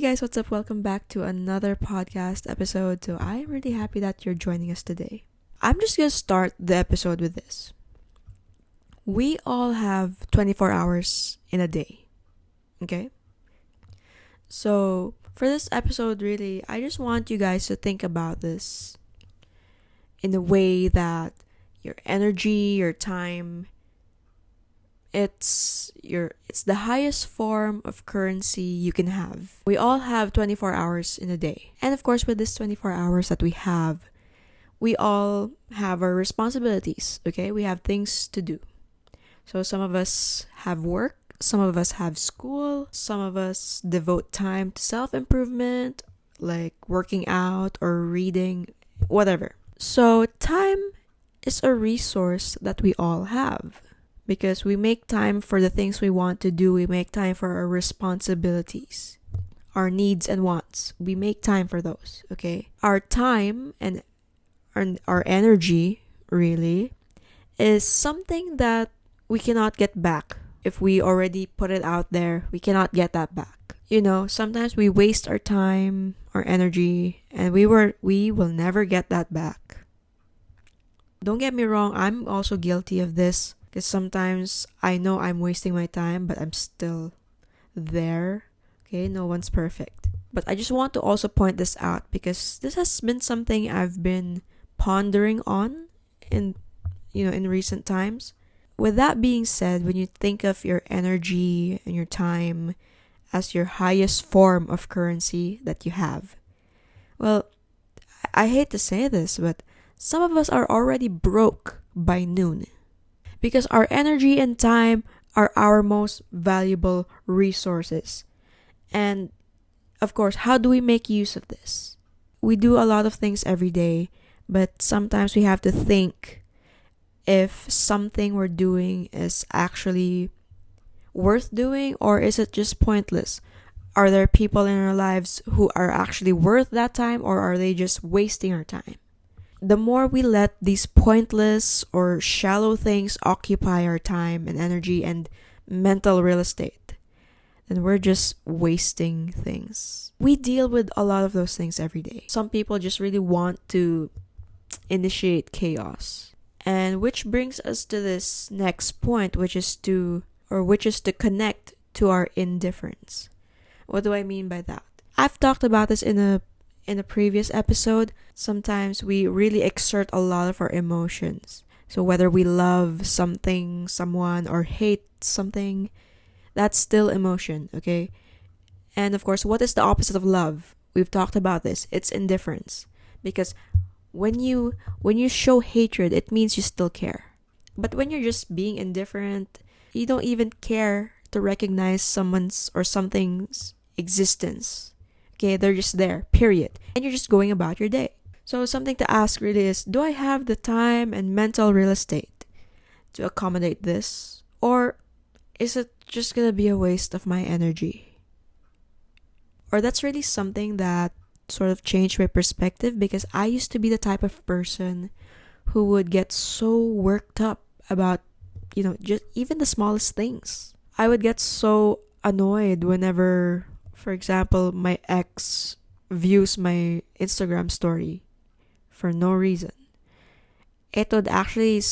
guys, what's up? Welcome back to another podcast episode. So I'm really happy that you're joining us today. I'm just going to start the episode with this. We all have 24 hours in a day. Okay? So for this episode, really, I just want you guys to think about this in a way that your energy, your time, it's the highest form of currency you can have. We all have 24 hours in a day. And of course, with this 24 hours that we all have our responsibilities, okay? We have things to do. So some of us have work, some of us have school, some of us devote time to self-improvement, like working out or reading, whatever. So time is a resource that we all have. Because we make time for the things we want to do. We make time for our responsibilities, our needs and wants. We make time for those, okay? Our time and our energy, really, is something that we cannot get back. If we already put it out there, we cannot get that back. You know, sometimes we waste our time, our energy, and we will never get that back. Don't get me wrong, I'm also guilty of this. Because sometimes I know I'm wasting my time, but I'm still there. Okay, no one's perfect. But I just want to also point this out because this has been something I've been pondering on in recent times. With that being said, when you think of your energy and your time as your highest form of currency that you have, well, I hate to say this, but some of us are already broke by noon. Because our energy and time are our most valuable resources. And, of course, how do we make use of this? We do a lot of things every day, but sometimes we have to think if something we're doing is actually worth doing or is it just pointless? Are there people in our lives who are actually worth that time or are they just wasting our time? The more we let these pointless or shallow things occupy our time and energy and mental real estate, then we're just wasting things. We deal with a lot of those things every day. Some people just really want to initiate chaos. And which brings us to this next point, which is to connect to our indifference. What do I mean by that? I've talked about this in a previous episode. Sometimes we really exert a lot of our emotions. So whether we love something, someone, or hate something, that's still emotion, okay? And of course, what is the opposite of love? We've talked about this. It's indifference. Because when you show hatred, it means you still care. But when you're just being indifferent, you don't even care to recognize someone's or something's existence. Okay, they're just there, period. And you're just going about your day. So something to ask really is, do I have the time and mental real estate to accommodate this? Or is it just going to be a waste of my energy? Or that's really something that sort of changed my perspective because I used to be the type of person who would get so worked up about, just even the smallest things. I would get so annoyed whenever, for example, my ex views my Instagram story for no reason. It would actually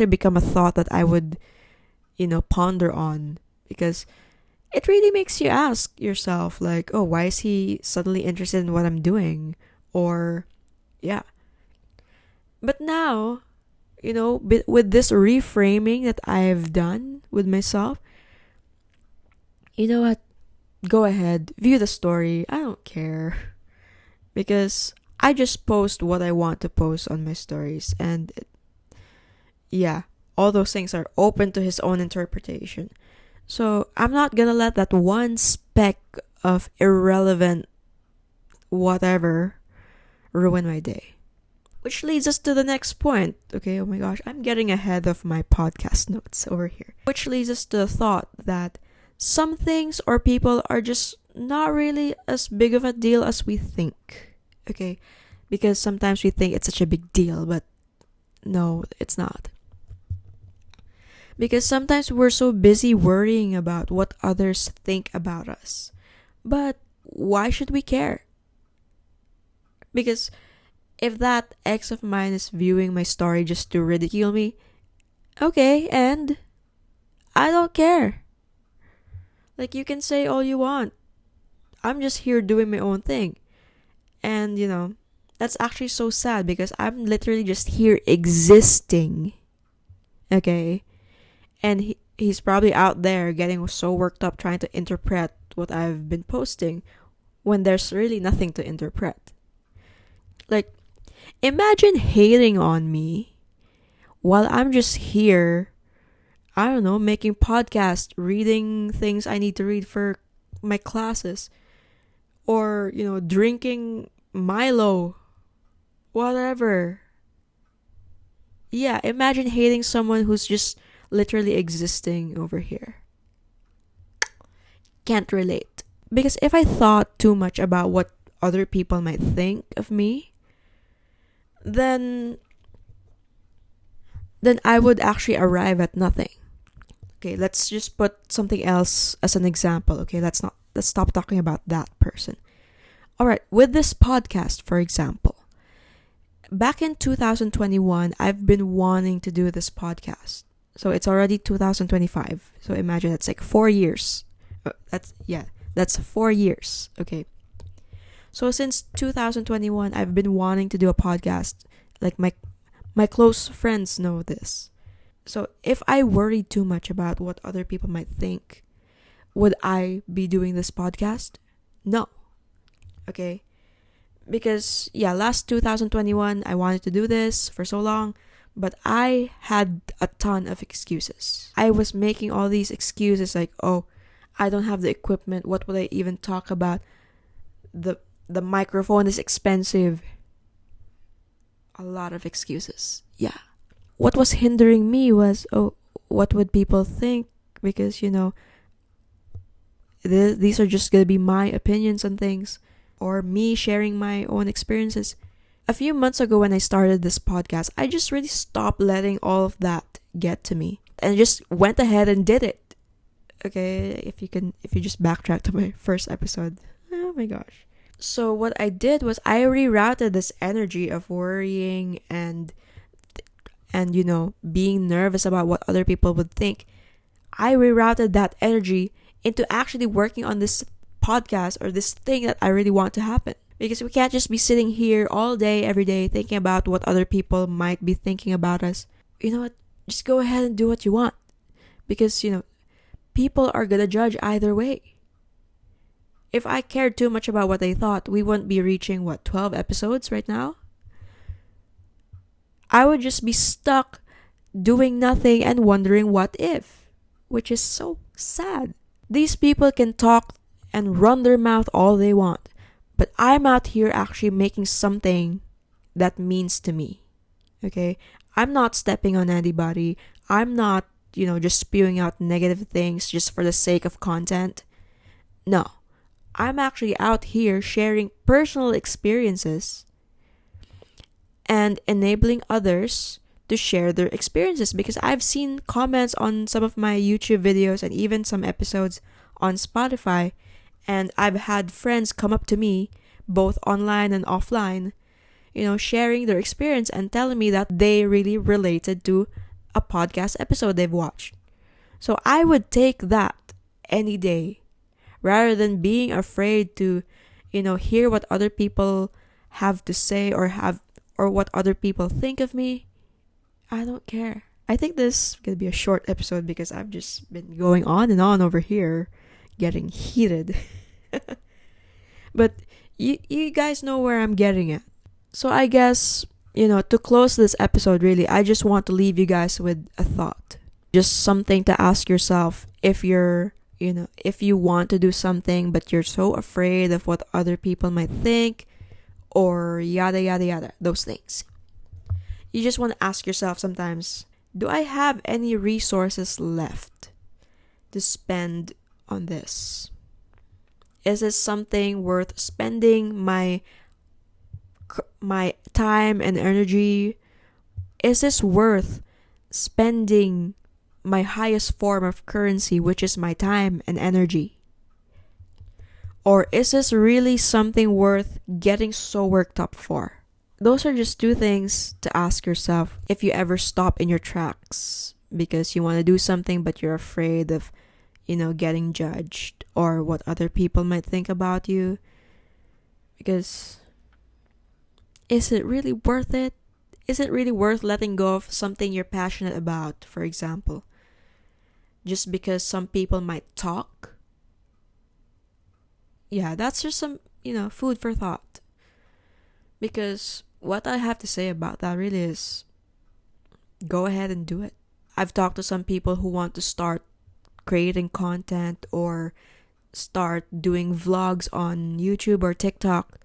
become a thought that I would, ponder on because it really makes you ask yourself like, oh, why is he suddenly interested in what I'm doing? Or, yeah. But now, with this reframing that I've done with myself, you know what? Go ahead, view the story. I don't care. Because I just post what I want to post on my stories. And all those things are open to his own interpretation. So I'm not gonna let that one speck of irrelevant whatever ruin my day. Which leads us to the next point. Okay, oh my gosh, I'm getting ahead of my podcast notes over here. Which leads us to the thought that some things or people are just not really as big of a deal as we think. Okay? Because sometimes we think it's such a big deal, but no, it's not. Because sometimes we're so busy worrying about what others think about us. But why should we care? Because if that ex of mine is viewing my story just to ridicule me, okay, and I don't care. Like, you can say all you want. I'm just here doing my own thing. And, that's actually so sad because I'm literally just here existing. Okay? And he's probably out there getting so worked up trying to interpret what I've been posting when there's really nothing to interpret. Like, imagine hating on me while I'm just here, I don't know, making podcasts, reading things I need to read for my classes, or, drinking Milo, whatever. Yeah, imagine hating someone who's just literally existing over here. Can't relate. Because if I thought too much about what other people might think of me, then I would actually arrive at nothing. Okay, let's just put something else as an example. Okay, let's stop talking about that person. All right, with this podcast, for example, back in 2021, I've been wanting to do this podcast. So it's already 2025. So imagine it's like 4 years. That's 4 years. Okay. So since 2021, I've been wanting to do a podcast. Like my close friends know this. So if I worried too much about what other people might think, would I be doing this podcast? No. Okay? Because, last 2021, I wanted to do this for so long, but I had a ton of excuses. I was making all these excuses like, oh, I don't have the equipment. What would I even talk about? The microphone is expensive. A lot of excuses. Yeah. What was hindering me was, what would people think? Because, these are just going to be my opinions on things, or me sharing my own experiences. A few months ago when I started this podcast, I just really stopped letting all of that get to me and just went ahead and did it. Okay, if you just backtrack to my first episode. Oh my gosh. So what I did was I rerouted this energy of worrying and being nervous about what other people would think. I rerouted that energy into actually working on this podcast or this thing that I really want to happen. Because we can't just be sitting here all day, every day, thinking about what other people might be thinking about us. You know what? Just go ahead and do what you want. Because, people are gonna judge either way. If I cared too much about what they thought, we wouldn't be reaching, 12 episodes right now? I would just be stuck doing nothing and wondering what if, which is so sad. These people can talk and run their mouth all they want, but I'm out here actually making something that means to me. Okay? I'm not stepping on anybody. I'm not, just spewing out negative things just for the sake of content. No. I'm actually out here sharing personal experiences and enabling others to share their experiences, because I've seen comments on some of my YouTube videos and even some episodes on Spotify, and I've had friends come up to me, both online and offline, sharing their experience and telling me that they really related to a podcast episode they've watched. So I would take that any day rather than being afraid to, hear what other people have to say or what other people think of me. I don't care. I think this is going to be a short episode because I've just been going on and on over here, getting heated. But you guys know where I'm getting at. So I guess, to close this episode, really, I just want to leave you guys with a thought. Just something to ask yourself if you're, if you want to do something, but you're so afraid of what other people might think, or yada, yada, yada, those things. You just want to ask yourself sometimes, do I have any resources left to spend on this? Is this something worth spending my time and energy? Is this worth spending my highest form of currency, which is my time and energy? Or is this really something worth getting so worked up for? Those are just two things to ask yourself if you ever stop in your tracks because you want to do something but you're afraid of, getting judged or what other people might think about you. Because is it really worth it? Is it really worth letting go of something you're passionate about, for example? Just because some people might talk? Yeah, that's just some, food for thought. Because what I have to say about that really is go ahead and do it. I've talked to some people who want to start creating content or start doing vlogs on YouTube or TikTok.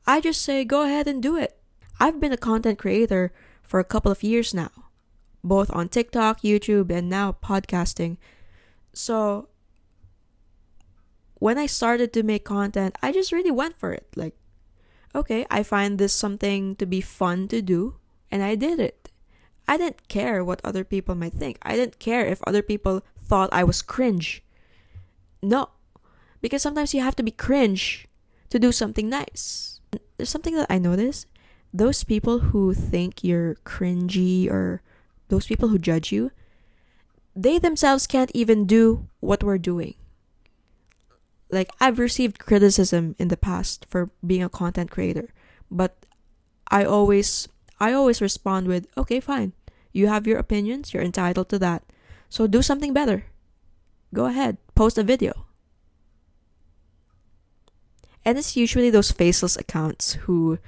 I just say go ahead and do it. I've been a content creator for a couple of years now, both on TikTok, YouTube, and now podcasting. So when I started to make content, I just really went for it. Like, okay, I find this something to be fun to do, and I did it. I didn't care what other people might think. I didn't care if other people thought I was cringe. No, because sometimes you have to be cringe to do something nice. There's something that I notice. Those people who think you're cringy or those people who judge you, they themselves can't even do what we're doing. Like, I've received criticism in the past for being a content creator, but I always respond with, okay, fine. You have your opinions, you're entitled to that. So do something better. Go ahead, post a video. And it's usually those faceless accounts who,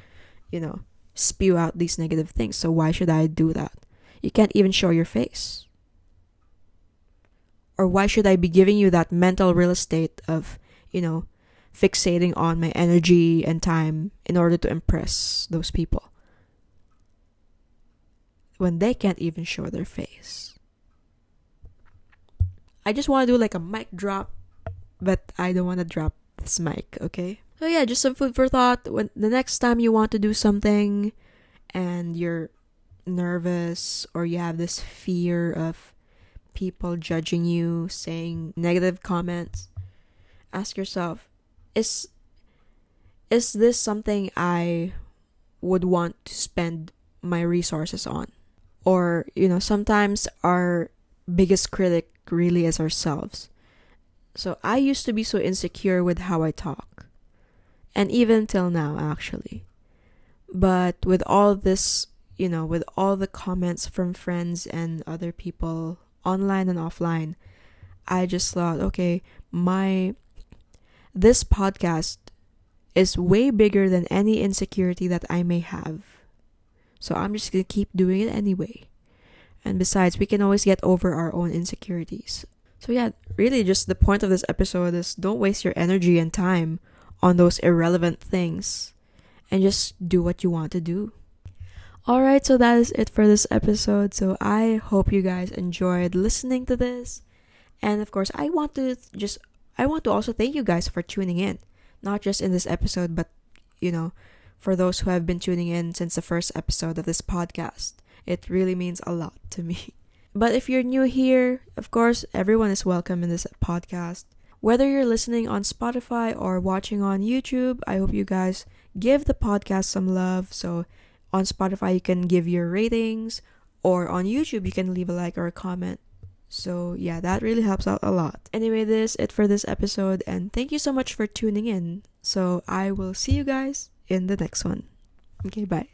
spew out these negative things. So why should I do that? You can't even show your face. Or why should I be giving you that mental real estate of, fixating on my energy and time in order to impress those people when they can't even show their face? I just want to do like a mic drop, but I don't want to drop this mic, okay? So yeah, just some food for thought. When the next time you want to do something and you're nervous or you have this fear of people judging you, saying negative comments, ask yourself, is this something I would want to spend my resources on? Or, sometimes our biggest critic really is ourselves. So I used to be so insecure with how I talk. And even till now, actually. But with all this, with all the comments from friends and other people, online and offline, I just thought, okay, this podcast is way bigger than any insecurity that I may have. So I'm just going to keep doing it anyway. And besides, we can always get over our own insecurities. So yeah, really just the point of this episode is don't waste your energy and time on those irrelevant things and just do what you want to do. Alright, so that is it for this episode. So I hope you guys enjoyed listening to this. And of course, I want to also thank you guys for tuning in. Not just in this episode, but, for those who have been tuning in since the first episode of this podcast. It really means a lot to me. But if you're new here, of course, everyone is welcome in this podcast. Whether you're listening on Spotify or watching on YouTube, I hope you guys give the podcast some love. So on Spotify, you can give your ratings, or on YouTube, you can leave a like or a comment. So yeah, that really helps out a lot. Anyway, this is it for this episode, and thank you so much for tuning in. So I will see you guys in the next one. Okay, bye.